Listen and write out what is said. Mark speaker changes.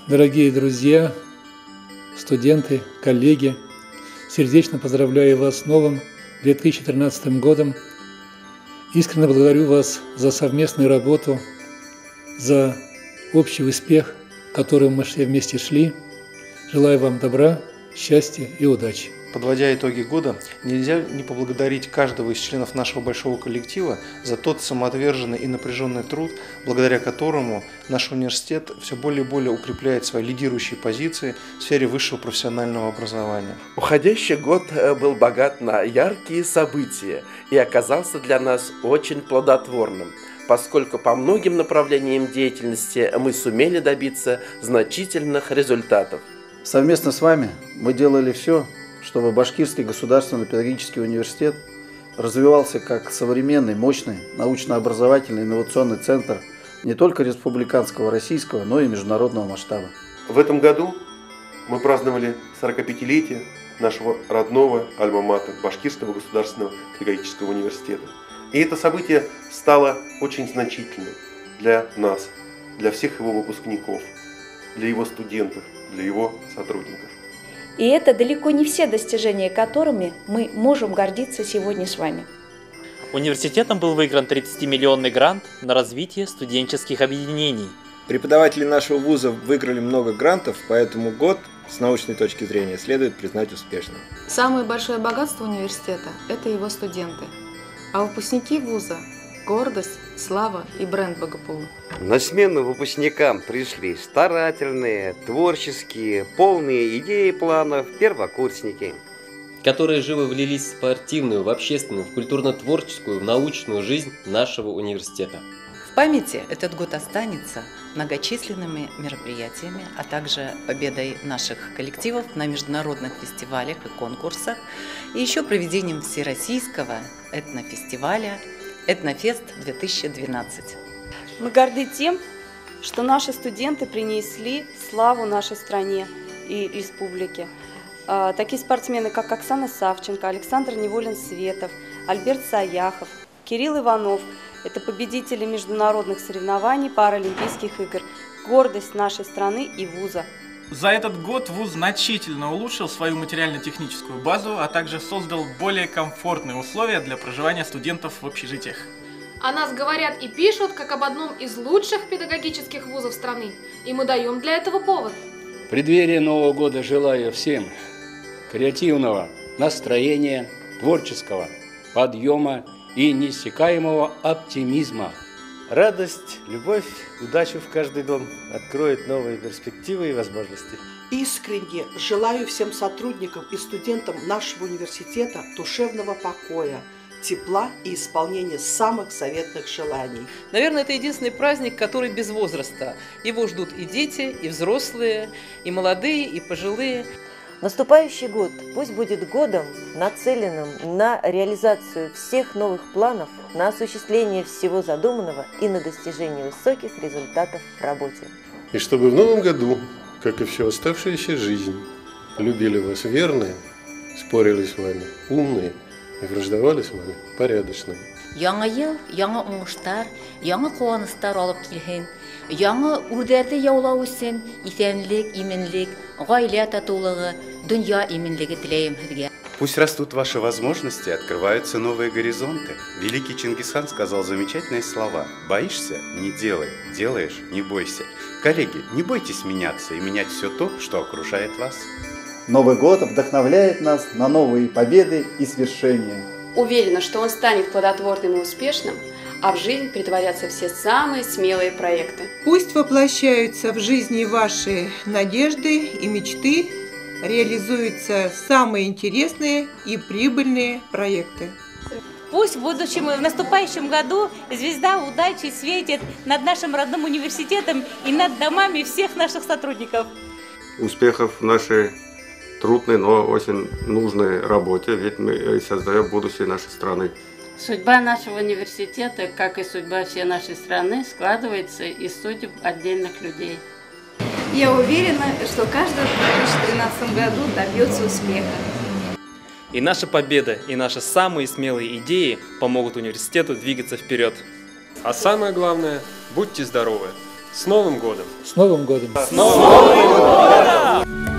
Speaker 1: Дорогие друзья, студенты, коллеги, сердечно поздравляю вас с новым 2013 годом. Искренне благодарю вас за совместную работу, за общий успех, к которому мы все вместе шли. Желаю вам добра, счастья и удачи.
Speaker 2: Подводя итоги года, нельзя не поблагодарить каждого из членов нашего большого коллектива за тот самоотверженный и напряженный труд, благодаря которому наш университет все более и более укрепляет свои лидирующие позиции в сфере высшего профессионального образования.
Speaker 3: Уходящий год был богат на яркие события и оказался для нас очень плодотворным, поскольку по многим направлениям деятельности мы сумели добиться значительных результатов.
Speaker 4: Совместно с вами мы делали все, чтобы Башкирский государственный педагогический университет развивался как современный, мощный, научно-образовательный инновационный центр не только республиканского, российского, но и международного масштаба.
Speaker 5: В этом году мы праздновали 45-летие нашего родного альма-матер Башкирского государственного педагогического университета. И это событие стало очень значительным для нас, для всех его выпускников, для его студентов, для его сотрудников.
Speaker 6: И это далеко не все достижения, которыми мы можем гордиться сегодня с вами.
Speaker 7: Университетом был выигран 30-миллионный грант на развитие студенческих объединений.
Speaker 8: Преподаватели нашего вуза выиграли много грантов, поэтому год с научной точки зрения следует признать успешным.
Speaker 9: Самое большое богатство университета – это его студенты, а выпускники вуза – гордость, слава и бренд Богопола.
Speaker 10: На смену выпускникам пришли старательные, творческие, полные идей и планов первокурсники,
Speaker 11: которые живо влились в спортивную, в общественную, в культурно-творческую, в научную жизнь нашего университета.
Speaker 12: В памяти этот год останется многочисленными мероприятиями, а также победой наших коллективов на международных фестивалях и конкурсах, и еще проведением всероссийского этнофестиваля «Этнофест-2012».
Speaker 13: Мы горды тем, что наши студенты принесли славу нашей стране и республике. Такие спортсмены, как Оксана Савченко, Александр Неволин-Светов, Альберт Саяхов, Кирилл Иванов – это победители международных соревнований Паралимпийских игр, гордость нашей страны и вуза.
Speaker 14: За этот год вуз значительно улучшил свою материально-техническую базу, а также создал более комфортные условия для проживания студентов в общежитиях.
Speaker 15: О нас говорят и пишут, как об одном из лучших педагогических вузов страны, и мы даем для этого повод.
Speaker 16: В преддверии Нового года желаю всем креативного настроения, творческого подъема и неиссякаемого оптимизма.
Speaker 17: Радость, любовь, удачу в каждый дом откроет новые перспективы и возможности.
Speaker 18: Искренне желаю всем сотрудникам и студентам нашего университета душевного покоя, тепла и исполнения самых заветных желаний.
Speaker 19: Наверное, это единственный праздник, который без возраста. Его ждут и дети, и взрослые, и молодые, и пожилые.
Speaker 20: Наступающий год пусть будет годом, нацеленным на реализацию всех новых планов, на осуществление всего задуманного и на достижение высоких результатов в работе.
Speaker 6: И чтобы в новом году, как и всю оставшуюся жизнь, любили вас верные, спорили с вами умные и враждовали с вами порядочные.
Speaker 3: Яңа ел, яңа уңыштар, яңа куаныштар алып килһен, яңа үрдәрде яулау өчен исәнлек, именлек, гаилә татулыгы, дөнья именлеге теләйем сезгә.
Speaker 1: Пусть растут ваши возможности, открываются новые горизонты. Великий Чингисхан сказал замечательные слова: «Боишься – не делай, делаешь – не бойся». Коллеги, не бойтесь меняться и менять все то, что окружает вас.
Speaker 4: Новый год вдохновляет нас на новые победы и свершения.
Speaker 13: Уверена, что он станет плодотворным и успешным, а в жизнь притворятся все самые смелые проекты.
Speaker 4: Пусть воплощаются в жизни ваши надежды и мечты, реализуются самые интересные и прибыльные проекты.
Speaker 19: Пусть в наступающем году звезда удачи светит над нашим родным университетом и над домами всех наших сотрудников.
Speaker 5: Успехов в нашей трудной, но очень нужной работе, ведь мы создаем будущее нашей страны.
Speaker 12: Судьба нашего университета, как и судьба всей нашей страны, складывается из судеб отдельных людей.
Speaker 13: Я уверена, что каждый в 2013 году добьется успеха.
Speaker 7: И наша победа, и наши самые смелые идеи помогут университету двигаться вперед.
Speaker 16: А самое главное, будьте здоровы!
Speaker 11: С Новым годом!
Speaker 1: С Новым годом!
Speaker 11: С Новым годом!